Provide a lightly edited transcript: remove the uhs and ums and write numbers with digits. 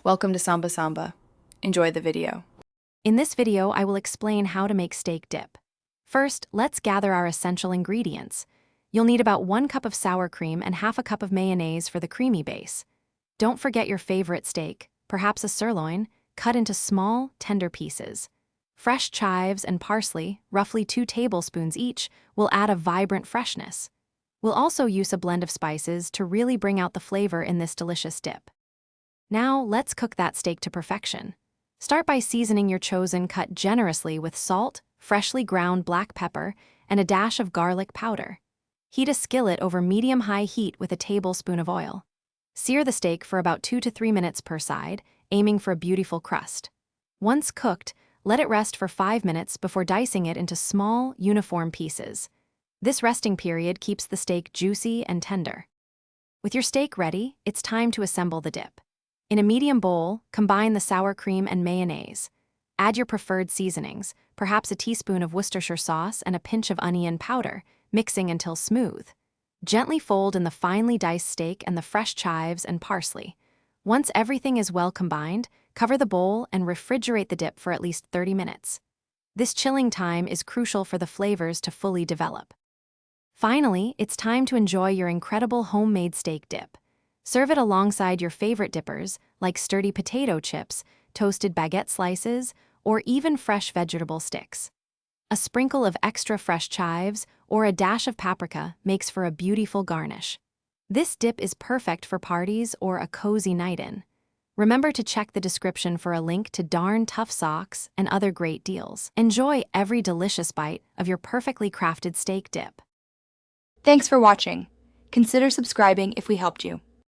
Welcome to Samba Samba. Enjoy the video. In this video, I will explain how to make steak dip. First, let's gather our essential ingredients. You'll need about 1 cup of sour cream and half a cup of mayonnaise for the creamy base. Don't forget your favorite steak, perhaps a sirloin, cut into small, tender pieces. Fresh chives and parsley, roughly 2 tablespoons each, will add a vibrant freshness. We'll also use a blend of spices to really bring out the flavor in this delicious dip. Now, let's cook that steak to perfection. Start by seasoning your chosen cut generously with salt, freshly ground black pepper, and a dash of garlic powder. Heat a skillet over medium-high heat with a tablespoon of oil. Sear the steak for about 2 to 3 minutes per side, aiming for a beautiful crust. Once cooked, let it rest for 5 minutes before dicing it into small, uniform pieces. This resting period keeps the steak juicy and tender. With your steak ready, it's time to assemble the dip. In a medium bowl, combine the sour cream and mayonnaise. Add your preferred seasonings, perhaps a teaspoon of Worcestershire sauce and a pinch of onion powder, mixing until smooth. Gently fold in the finely diced steak and the fresh chives and parsley. Once everything is well combined, cover the bowl and refrigerate the dip for at least 30 minutes. This chilling time is crucial for the flavors to fully develop. Finally, it's time to enjoy your incredible homemade steak dip. Serve it alongside your favorite dippers, like sturdy potato chips, toasted baguette slices, or even fresh vegetable sticks. A sprinkle of extra fresh chives or a dash of paprika makes for a beautiful garnish. This dip is perfect for parties or a cozy night in. Remember to check the description for a link to darn tough socks and other great deals. Enjoy every delicious bite of your perfectly crafted steak dip. Thanks for watching. Consider subscribing if we helped you.